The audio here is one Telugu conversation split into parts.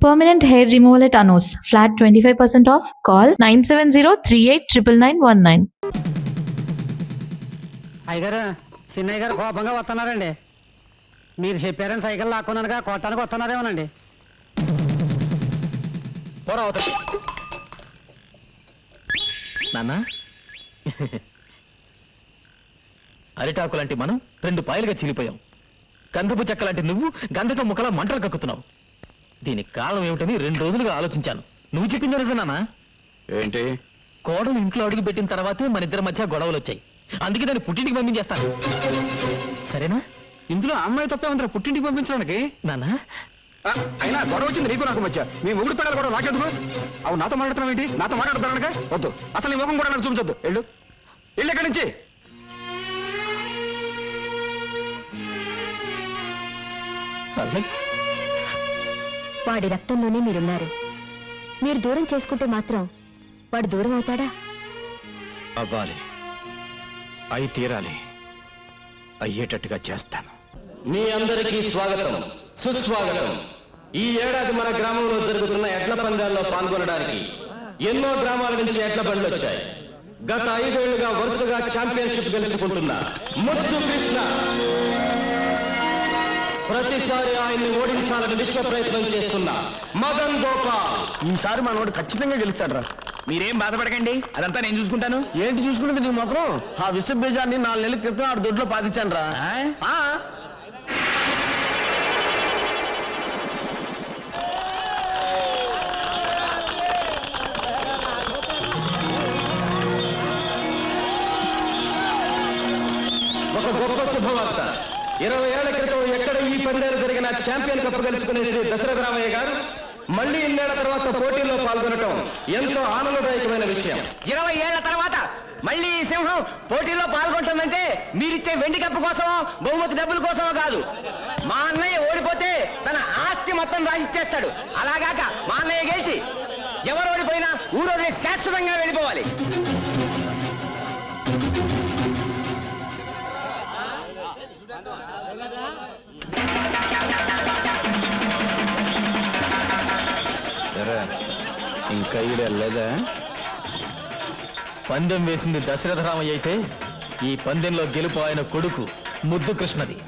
Permanent hair removal at Anos. Flat 25% off. Call 970-389919. అయ్యగారు చిన్నయ్య గారు కోపంగా వస్తున్నారండి. మీరు చెప్పారని సైకిల్ లాక్కున్నానుగా కొట్టానికి వస్తున్నారేమోనండి. నాన్న అరిటాకు లాంటి మనం 2 పాయలుగా చీలిపోయాం. గంధపు చెక్క లాంటి నువ్వు గంధక ముక్కలా మంటలు కక్కుతున్నావు. దీనికి కారణం ఏమిటని 2 రోజులుగా ఆలోచించాను. నువ్వు చెప్పింది నిజమేనా? ఏంటి? కోడలు ఇంట్లో అడుగు పెట్టిన తర్వాతే మన ఇద్దరి మధ్య గొడవలు వచ్చాయి. అందుకే దాన్ని పుట్టింటికి పంపించేస్తాను. సరేనా? ఇందులో అమ్మాయి తప్పే ఉందిరా పుట్టింటికి పంపించడానికి. నాన్న అయినా గొడవ వచ్చింది నీకు నాకు మధ్య. మీ ముగ్గురు పిల్లలు కూడా నాకెందుకు? అవు నాతో మాట్లాడుతున్నావు ఏంటి? నాతో మాట్లాడుతానక వద్దు. అసలు నీ ముఖం కూడా నాకు చూపించొద్దు. వెళ్ళు ఎక్కడి నుంచి. వాడి రక్తంలోనే మీరున్నారు. మీరు దూరం చేసుకుంటే మాత్రం వాడు దూరం అవుతాడా? అవ్వాలి, అయి తీరాలి. అయ్యేటట్టుగా చేస్తాను. మీ అందరికీ స్వాగతం, సుస్వాగతం. ఈ ఏడాది మన గ్రామంలో జరుగుతున్న ఎడ్ల పందాల్లో పాల్గొనడానికి ఎన్నో గ్రామాల నుంచి ఎడ్ల బండ్లు వచ్చాయి. గత 5 ఏళ్లుగా వరుసగా ఛాంపియన్షిప్ గెలుచుకుంటున్న ముద్దు కృష్ణ ప్రతిసారి ఆయన్ని ఓడించాలని విశ్వ ప్రయత్నం చేస్తున్న మదన్ గోపాల్. ఈసారి మనోడు ఖచ్చితంగా గెలుస్తాడు. మీరేం బాధపడకండి, అదంతా నేను చూసుకుంటాను. ఏంటి చూసుకుంటుంది నీ మాత్రం? ఆ విశ్వ బీజాన్ని 4 నెలల క్రితం ఆడు దొడ్లో పాతించాను రా. ఒక గొప్ప శుభవార్త. 20 ఏళ్ల క్రితం ఎక్కడ ఈ పందేలు జరిగిన ఛాంపియన్ కప్ గెలుచుకునే శ్రీ దశరథ రామయ్య గారు మళ్ళీ 2 ఏళ్ల తర్వాత పోటీల్లో పాల్గొనడం ఎంతో ఆనందదాయకమైన విషయం. 20 ఏళ్ల తర్వాత మళ్ళీ ఈ సింహం పోటీలో పాల్గొంటుందంటే మీరిచ్చే వెండి కప్పు కోసమో బహుమతి డబ్బుల కోసమో కాదు. మా అన్నయ్య ఓడిపోతే తన ఆస్తి మొత్తం రాసిచ్చేస్తాడు. అలాగాక మా అన్నయ్య గెలిచి ఎవరు ఓడిపోయినా ఊరోజు శాశ్వతంగా వెళ్ళిపోవాలి. ఇంకా వెళ్ళలేదా? పందెం వేసింది దశరథ రామయ్య అయితే ఈ పందెంలో గెలుపు ఆయన కొడుకు ముద్దు కృష్ణది.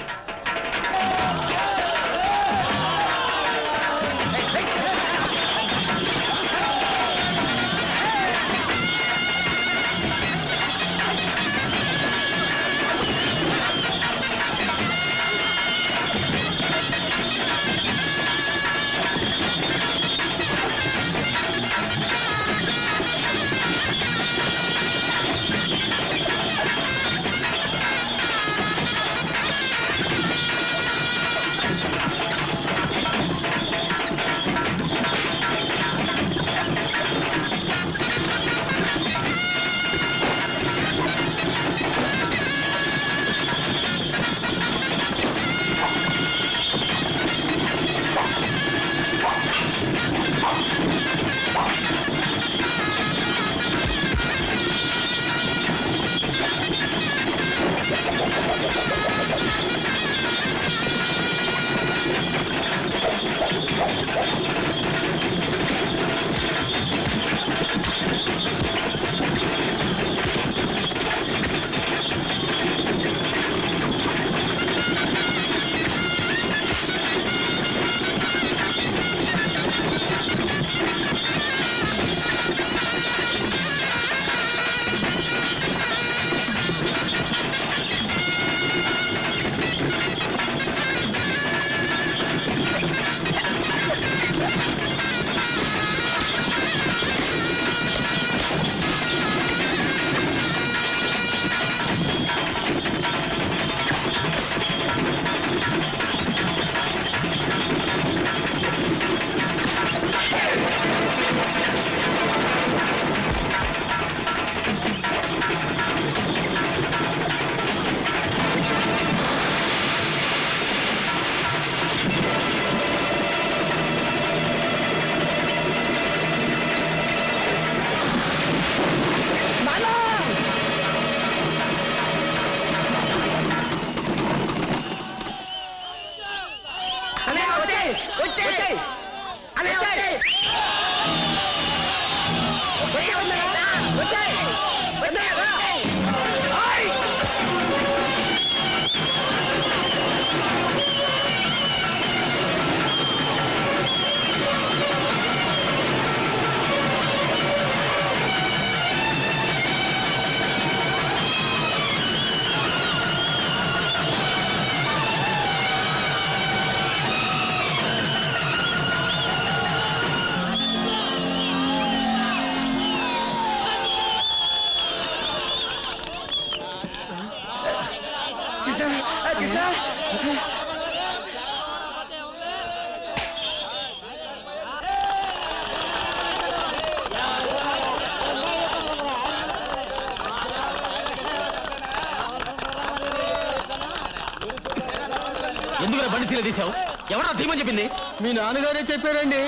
ఎందుకు బండి చీల తీసావు? ఎవరా తీమని చెప్పింది? మీ నాన్నగారే చెప్పారండి.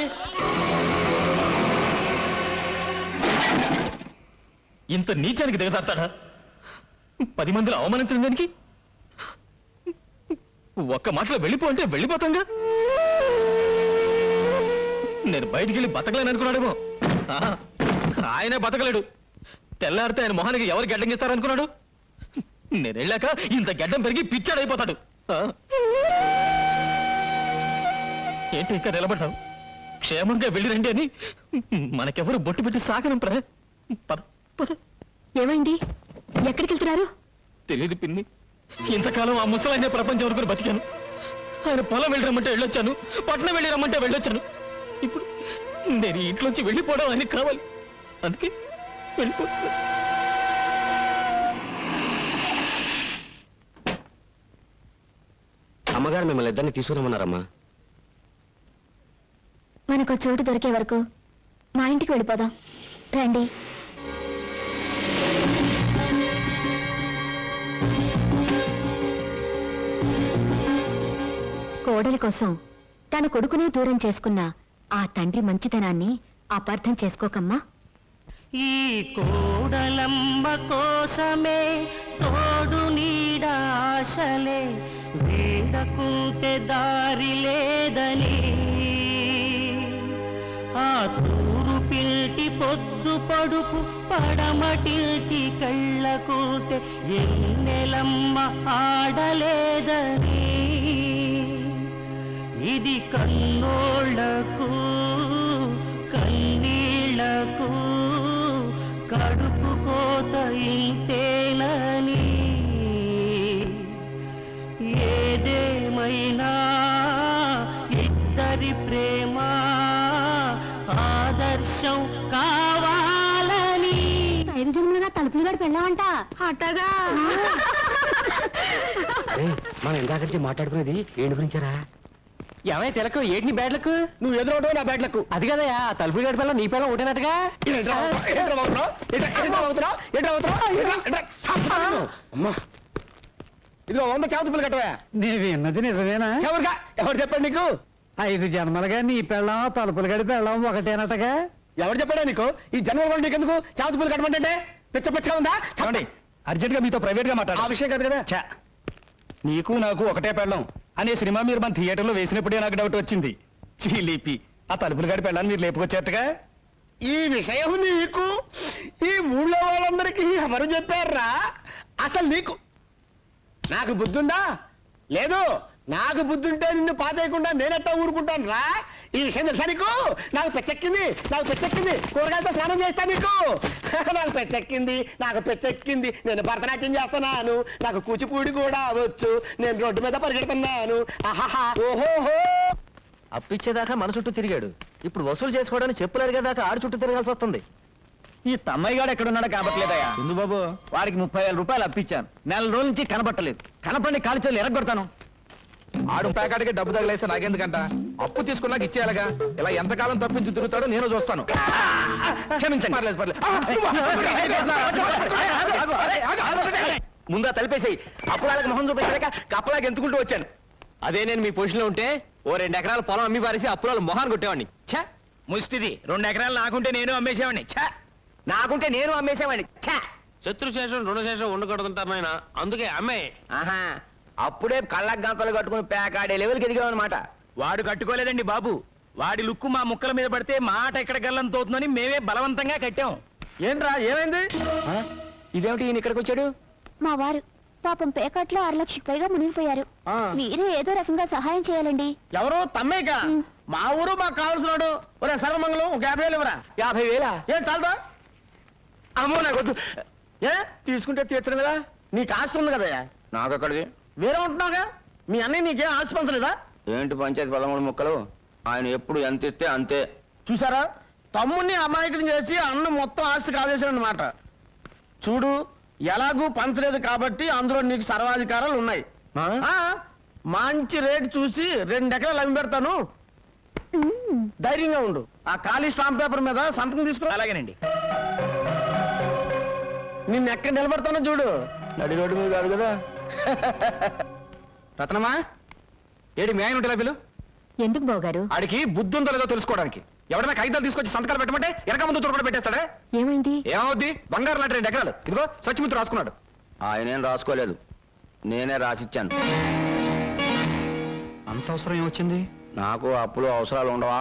ఇంత నీచానికి దిగజారుతాడా? 10 మందిలో అవమానించడం దానికి ఒక్క మాటలో వెళ్ళిపో అంటే వెళ్ళిపోతాంగా. నేను బయటికి వెళ్ళి బతకలేను అనుకున్నాడేమో. ఆహా, ఆయనే బతకలేడు. తెల్లారితే ఆయన మొహానికి ఎవరు గడ్డం ఇస్తారనుకున్నాడు? నేను వెళ్ళాక ఇంత గడ్డం పెరిగి పిచ్చాడైపోతాడు. ఏంటి ఇంకా నిలబడ్డావు? క్షేమంగా వెళ్ళి రండి అని మనకెవరు బొట్టు పెట్టి సాగనంపరా? పద పద. ఏమైంది? ఎక్కడికి వెళ్తున్నారు? తెలియదు పిన్ని. ఇంతకాలం ఆ ముసలాయన ప్రపంచం వరకు బతికాను. ఆయన పొలం వెళ్ళి రమ్మంటే వెళ్ళొచ్చాను, పట్నం వెళ్ళి రమ్మంటే వెళ్ళొచ్చాను. ఇప్పుడు నేను ఈ ఇంట్లోంచి వెళ్ళిపోవడం ఆయనకి కావాలి. అందుకే వెళ్ళిపో. అమ్మగారు మిమ్మల్ని ఇద్దరిని తీసుకురమ్మన్నారమ్మా. మనకు చోటు దొరికే వరకు మా ఇంటికి వెళ్ళిపోదాం రండి. కోడలి కోసం తన కొడుకునే దూరం చేసుకున్న ఆ తండ్రి మంచితనాన్ని అపార్థం చేసుకోకమ్మా. ఈ కోడలమ్మ కోసమే తోడు నీడ ఆశలే వేడకుంటే దారి లేదని ఆ తూరు పిల్టి పొద్దు పడుపు పడమటిల్టి కళ్ళకుంటే ఎన్నెలమ్మ ఆడలేదని ఇది కన్నోళ్లకు కన్నీళ్లకు కడుపు కోత ఇంతేనని ఏదేమైనా ఇద్దరి ప్రేమ ఆదర్శం కావాలని 5 జన్మలుగా తలుపులు గడి పెళ్ళామంట. అట్టగా మనం ఇందాక మాట్లాడుకునేది ఏంటి గురించారా? ఏమైనా తెలకు ఏంటి బ్యాడ్లకు? నువ్వు ఎదురవడం నా బ్యాడ్లకు. అది కదయా తలుపు గడి పిల్ల నీ పిల్ల ఒకటేనట్టుగా. అమ్మా ఇదిగో 100 చేతులు కట్టవా. నీ విన్నది నిజమేనా? ఎవరుగా ఎవరు చెప్పాడు నీకు? 5 జన్మలుగా నీ పెళ్ళం తలుపులు గడి పెళ్ళం ఒకటేనటగా. ఎవరు చెప్పాడా నీకు? ఈ జన్మ కూడా నీకెందుకు చేతులు కట్టమంటే? పిచ్చ పిచ్చగా ఉందా? చెప్పండి. అర్జెంట్ గా మీతో ప్రైవేట్ గా మాట్లాడు. ఆ విషయం కాదు కదా. ఛా, నీకు నాకు ఒకటే పెళ్ళం అనే సినిమా మీరు మన థియేటర్లో వేసినప్పుడే నాకు డౌట్ వచ్చింది. చీలిపి ఆ తలుపులు గడి పెళ్ళాన్ని మీరు లేపుకొచ్చేట్టుగా. ఈ విషయం నీకు ఈ ఊళ్ళో వాళ్ళందరికీ ఎవరు చెప్పారా? అసలు నీకు నాకు బుద్ధుందా? లేదు. నాకు బుద్ధుంటే నిన్ను పాతేయకుండా నేనెట్టా ఊరుకుంటాను రా. ఈ విషయం తెలుసా నీకు? నాకు పెచ్చెక్కింది, నాకు పెచ్చెక్కింది. కూరగాయలతో స్నానం చేస్తా నీకు. నాకు పెచ్చెక్కింది, నాకు పెచ్చెక్కింది. నేను భరతనాట్యం చేస్తున్నాను, నాకు కూచిపూడి కూడా వచ్చు. నేను రోడ్డు మీద పరిగెడుతున్నాను. ఆహాహా ఓహోహో. అప్పిచ్చేదాకా మన చుట్టూ తిరిగాడు, ఇప్పుడు వసూలు చేసుకోవడానికి చెప్పులు అరిగేదాకా ఆడు చుట్టూ తిరగాల్సి వస్తుంది. ఈ తమ్మాయి గాడు ఎక్కడున్నాడో కాబట్లేదయ్యా. ఎందు బాబు? వాడికి 30,000 రూపాయలు అప్పించాను. నెల రోజుల నుంచి కనబట్టలేదు. కనపడి కాలు చేతులు ఎరగొడతాను. ఆడు ప్యాకెట్కి డబ్బు తగిలేస్తే నాకెందుకంట? అప్పు తీసుకున్నాక ఇచ్చేయాలగా. ఇలా ఎంతకాలం తప్పించి తిరుగుతాడో నేను చూస్తాను. క్షమించండి. పర్లేదు పర్లేదు. ముందా తలిపేసాయి. అప్పులాలకు మొహం చూపించలేక కప్పలాగా ఎంతుకుంటూ వచ్చాను. అదే నేను మీ పొజిషన్లో ఉంటే ఓ 2 ఎకరాల పొలం అమ్మి పారేసి అప్పులాలు మొహాన్ని కొట్టేవాడిని. ఛా, ముష్టిది 2 ఎకరాలు నాకుంటే నేను అమ్మేసేవాడిని. ఛా, నాకుంటే నేను అమ్మేసేవాడిని. ఛా, శత్రుశేషం రుణశేషం ఉండకూడదంటారు నాయన. అందుకే అమ్మాయి ఆహా, అప్పుడే కళ్ళకు గంపలు కట్టుకుని పేకాడే లెవెల్కి ఎదిగామన్నమాట. వాడు కట్టుకోలేదండి బాబు. వాడి లుక్కు మా ముక్కల మీద పడితే మాట ఎక్కడ గల్లం తోతుందని మేమే బలవంతంగా కట్టాం. ఏంట్రా ఏమైంది? ఇదేమిటి ఈయన ఇక్కడికి వచ్చాడు? మా వారు పాపం పేకాట్లో 6 లక్షలకు పైగా మునిగిపోయారు. మీరే ఏదో రకంగా సహాయం చేయాలండి. ఎవరు? తమ్మేక? మా ఊరు మాకు కావాల్సినాడు. ఒరే సర్వమంగళం, ఒక 50,000 ఇవ్వరా. 50,000? ఏం చాలదా? అమ్మో నాకు వద్దు. ఏ తీసుకుంటే తీర్చడం కదా, నీకు ఆస్తి ఉంది కదా. నాకు అక్కడిది వేరే ఉంటున్నావుగా. మీ అన్నయ్య నీకేం ఆస్తి పంచలేదా? ఏంటి పంచాయతీ 13 ముక్కలు? ఆయన ఎప్పుడు ఎంత ఇస్తే అంతే. చూసారా, తమ్ముడిని అమాయకుని చేసి అన్న మొత్తం ఆస్తి కాజేశాడు అన్నమాట. చూడు, ఎలాగూ పంచలేదు కాబట్టి అందులో నీకు సర్వాధికారాలు ఉన్నాయి. మంచి రేటు చూసి 2 ఎకరాలు అమ్మి పెడతాను. ధైర్యంగా ఉండు. ఆ ఖాళీ స్టాంప్ పేపర్ మీద సంతకం తీసుకో. అలాగేనండి. నిన్ను ఎక్కడ నిలబడతానో చూడు. నడి రోడ్డు మీద కాదు కదా. రత్నమా, ఏడి మీ ఆయన ఉంటే పిలు. ఎందుకు బావగారు? ఆడికి బుద్ధి ఉందో లేదో తెలుసుకోవడానికి. ఎవరైనా కాగితాలు తీసుకొచ్చి సంతకాలు పెట్టమంటే వెనక ముందు కూడా పెట్టేస్తాడా? ఏమైంది? ఏమవుద్ది? బంగారు లాంటి 2 ఎకరాలు ఇదిగో సచ్చిమిత్రు రాసుకున్నాడు. ఆయనేం రాసుకోలేదు, నేనే రాసిచ్చాను. అంత అవసరం ఏమొచ్చింది? నాకు అప్పులు అవసరాలు ఉండవా?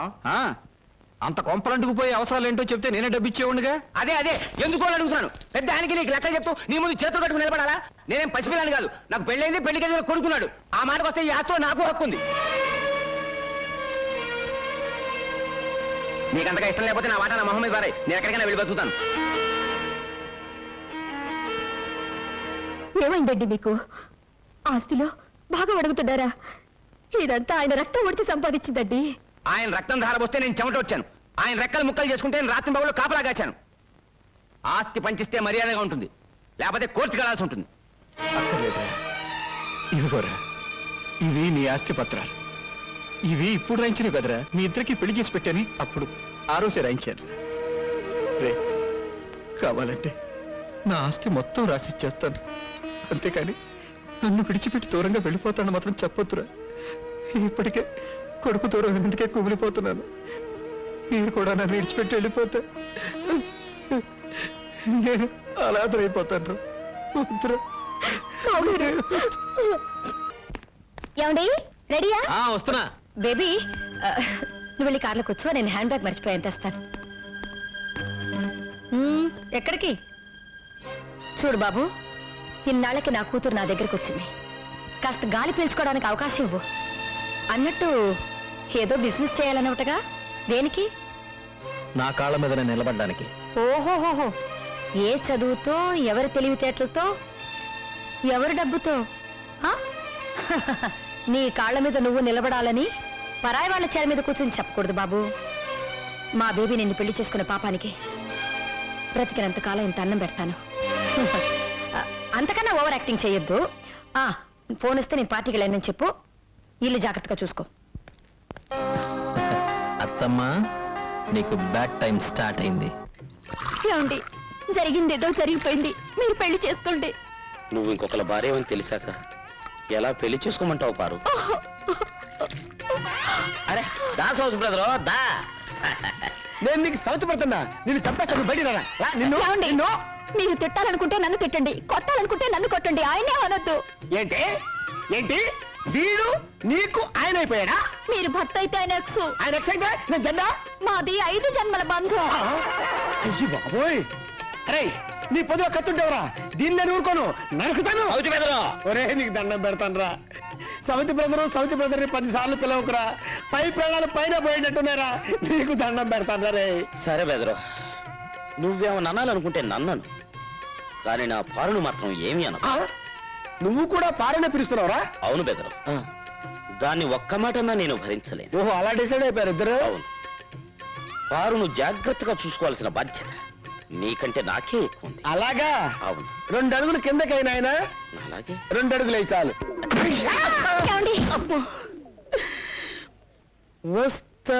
అంత కొంపలంటుకు పోయే అవసరాలు ఏంటో చెప్తే నేనే డబ్బు ఇచ్చేవాడిగా. అదే అదే ఎందుకో అని అడుగుతున్నాను. పెద్ద ఆయనకి నీకు లెక్క చెప్తూ నీ ముందు చేతులు కట్టుకుని నిలబడాలా? నేనేం పసిపిల్లాని కాదు. నాకు పెళ్ళైంది, పెళ్లికి ఎదురు కొడుకున్నాడు. ఆ మాటకు వస్తే ఈ ఆస్తిలో నాకు హక్కు ఉంది. నీకంతగా ఇష్టం లేకపోతే నా వాటా నా మొహం మీద పారాయి. నేను ఎక్కడికైనా వెళ్ళి బతుకుతాను. ఏమైందండి మీకు? ఆస్తిలో బాగా అడుగుతున్నారా? ఇదంతా ఆయన రక్తం ఒడిచి సంపాదించిందండి. ఆయన రక్తం ధారపోస్తే నేను చెమట వచ్చాను. ఆయన రెక్కలు ముక్కలు చేసుకుంటే నేను రాత్రి బాబులో కాపలా కాశాను. ఆస్తి పంచిస్తే మర్యాదగా ఉంటుంది, లేకపోతే కోర్టుకు వెళ్ళాల్సి ఉంటుంది. అక్కర్లేదా? ఇదిగోరా, ఇవి నీ ఆస్తి పత్రాలు. ఇవి ఇప్పుడు రాయించినవి కదరా. మీ ఇద్దరికి పెళ్లి చేసి పెట్టని అప్పుడు ఆ రోజే రాయించాను. రే, కావాలంటే నా ఆస్తి మొత్తం రాసిచ్చేస్తాను. అంతేకాని నన్ను విడిచిపెట్టి దూరంగా వెళ్ళిపోతాను మాత్రం చెప్పొద్దురా. ఇప్పటికే కొడుకు దూరం ఎందుకే కుమిలిపోతున్నాను. మీరు కూడా నన్ను విడిచిపెట్టి వెళ్ళిపోతే నేను అనాథరైపోతాను. వద్దురా. ఏమండి, రెడీయా? వస్తున్నా. బేబీ, నువ్వు వెళ్ళి కార్లో కూర్చో. నేను హ్యాండ్ బ్యాగ్ మర్చిపోయాను, తెస్తాను. ఎక్కడికి? చూడు బాబు, ఇన్నాళ్ళకి నా కూతురు నా దగ్గరికి వచ్చింది. కాస్త గాలి పీల్చుకోవడానికి అవకాశం ఇవ్వు. అన్నట్టు ఏదో బిజినెస్ చేయాలన్నట్టుగా. దేనికి? నా కాళ్ళ మీద నేను నిలబడ్డానికి. ఓహోహోహో, ఏ చదువుతో, ఎవరి తెలివితేటలతో, ఎవరి డబ్బుతో? ఆ? నీ కాళ్ళ మీద నువ్వు నిలబడాలని పరాయి వాళ్ళ చేర మీద కూర్చొని చెప్పకూడదు బాబు. మా బేబీ నిన్ను పెళ్లి చేసుకునే పాపానికి బ్రతికినంతకాలం ఇంత అన్నం పెడతాను. అంతకన్నా ఓవర్ యాక్టింగ్ చేయొద్దు. ఫోన్ వస్తే నేను పార్టీకి వెళ్ళానని చెప్పు. ఇల్లు జాగ్రత్తగా చూసుకో. అత్తమ్మా, నీకు బ్యాడ్ టైం స్టార్ట్ అయింది. ఏమండి, జరిగిందేదో జరిగిపోయింది. మీరు పెళ్లి చేసుకోండి. నువ్వు ఇంకొకళ్ళ భార్య అని తెలిసాక ఎలా పెళ్లి చేసుకోమంటావు పారు? అరే దా సౌత్ బ్రదరు దా. నేను నీకు సౌత్ పడుతున్నా. నిన్ను చంపేస్తాను. బయట ఏమండి, మీరు తిట్టాలనుకుంటే నన్ను తిట్టండి, కొట్టాలనుకుంటే నన్ను కొట్టండి. ఆయనే అనొద్దు. ఏంటి ఏంటి వీడు నీకు ఆయన అయిపోయాడా? మీరు భర్త అయితే ఆయన ఎక్స్. ఆయన ఎక్స్ అయితే నేను జెండా. మాది 5 జన్మల బంధం. అయ్యి బాబోయ్. అరే, నీ పొద్దు కత్తుంటేవరా? దీన్ని నేను ఊరుకోను, నరుకుతాను. ఒరే, నీకు దండం పెడతాను రా. సౌతి బ్రదర్ 10 సార్లు పిలవకురా. పై ప్రాణాలు పైన పోయేటట్టున్నారా? నీకు దండం పెడతాను రే. సరే బెదరు, నువ్వేమన్నా అనాలనుకుంటే నన్నను, కానీ నా పారును మాత్రం ఏమీ అన. నువ్వు కూడా పారనే పిలుస్తున్నావురా? అవును బెదరు, దాన్ని ఒక్క మాటన్నా నేను భరించలేను. ఓహో, అలా డిసైడ్ అయిపోయారు ఇద్దరు? అవును. పారును జాగ్రత్తగా చూసుకోవాల్సిన బాధ్యత నీకంటే నాకే ఎక్కువ ఉంది. అలాగా? అవును. 2 అడుగులు కిందకైనా ఆయన అలాగే 2 అడుగులు అయి చాలు. వస్తా,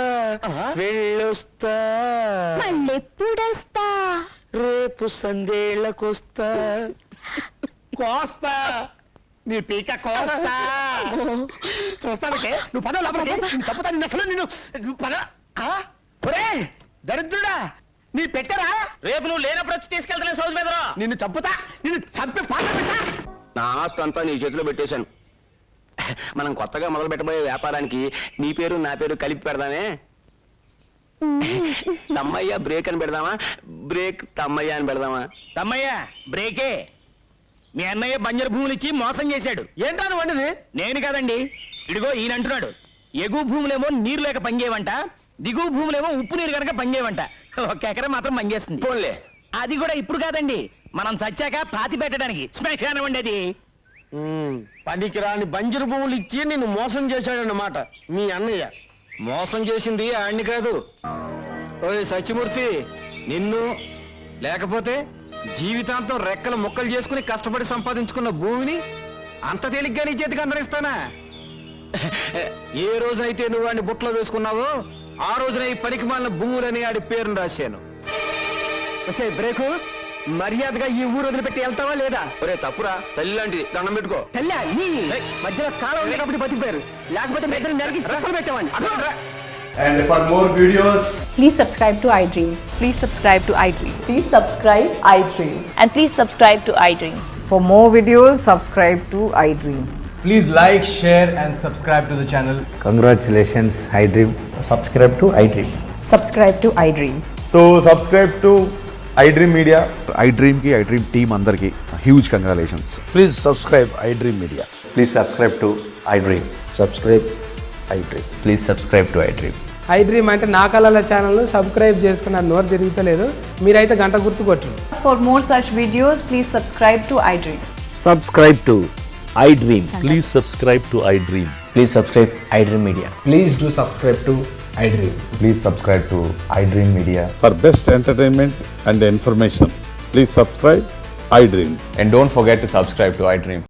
వెళ్ళొస్తా, మళ్ళెప్పుడొస్తా? రేపు సందేళ్లకొస్తా. కోస్తా, నీ పీక కోస్తా. చూస్తానంటే నువ్వు పద లోపలికి. తప్పుతా నిన్ను అసలు. నువ్వు పద. ఒరే దరిద్రుడా, నీ పెట్టరా? రేపు నువ్వు లేనప్పుడు వచ్చి తీసుకెళ్తాను సౌత్ బెదరు. నిన్ను చంపుతా, నిన్ను చంపి పాట. నా ఆస్తి అంతా నీ చేతిలో పెట్టేశాను. మనం కొత్తగా మొదలు పెట్టబోయే వ్యాపారానికి నీ పేరు నా పేరు కలిపి పెడదామే. తమ్మయ్య బ్రేక్ అని పెడదామా బ్రేక్ తమ్మయ్య అని పెడదామా? తమ్మయ్య బ్రేకే. మీ అన్నయ్య బంజరు భూములు ఇచ్చి మోసం చేశాడు. ఏంటా నువ్వు వండిది? నేను కాదండి, ఇడిగో ఈయన అంటున్నాడు. ఎగువ భూములేమో నీరు లేక పనిచేయవంట, దిగువ భూములేమో ఉప్పు నీరు కనుక పనిచేయవంట. ఒక ఎకరం మాత్రం పనిచేస్తుంది. పోన్లే. అది కూడా ఇప్పుడు కాదండి, మనం చచ్చాక పాతి పెట్టడానికి శ్మశానం అండి అది. పనికిరాని బంజరు భూములు ఇచ్చి నిన్ను మోసం చేశాడన్నమాట మీ అన్నయ్య. మోసం చేసింది ఆయన్ని కాదు. ఓయ్ సత్యమూర్తి, నిన్ను లేకపోతే జీవితాంతం రెక్కలు ముక్కలు చేసుకుని కష్టపడి సంపాదించుకున్న భూమిని అంత తేలిగ్గా నీ చేతికి అందరిస్తానా? ఏ రోజైతే నువ్వు వాడిని బుట్టలో వేసుకున్నావో ఆ రోజున ఈ పనికి మాలిన భూములని ఆడి పేరును రాశాను. బ్రేకు మర్యాదగా ఈ ఊరు వదిలిపెట్టి వెళ్తావా లేదా? ఒరే తప్పురా, తల్లి లాంటిది, దండం పెట్టుకో. తల్లి మధ్యలో కాలం ఉండేటప్పుడు బతికిపోయారు, లేకపోతే మీ ఇద్దరు నరికి రెప్పలు పెట్టేవాడిని. And for more videos, Please subscribe to iDream. Please subscribe to iDream. Please subscribe iDream. And please subscribe to iDream. For more videos, subscribe to iDream. please like, share and subscribe to the channel. Congratulations iDream. Subscribe to iDream. Subscribe to iDream. So subscribe to iDream Media. iDream ki iDream team andarki huge congratulations. Please subscribe iDream Media. Please subscribe to iDream. Subscribe iDream. Please subscribe to iDream. iDream అంటే నా కళల ఛానల్ను సబ్స్క్రైబ్ చేసుకున్న నోరు తిరుగుతలేదు, మీరైతే గంట గుర్తు కొట్టండి. For more such videos, please subscribe to iDream. Subscribe to iDream. Please subscribe to iDream. Please subscribe iDream Media. Please do subscribe to iDream. Please subscribe to iDream Media. For best entertainment and information, please subscribe iDream. And don't forget to subscribe to iDream.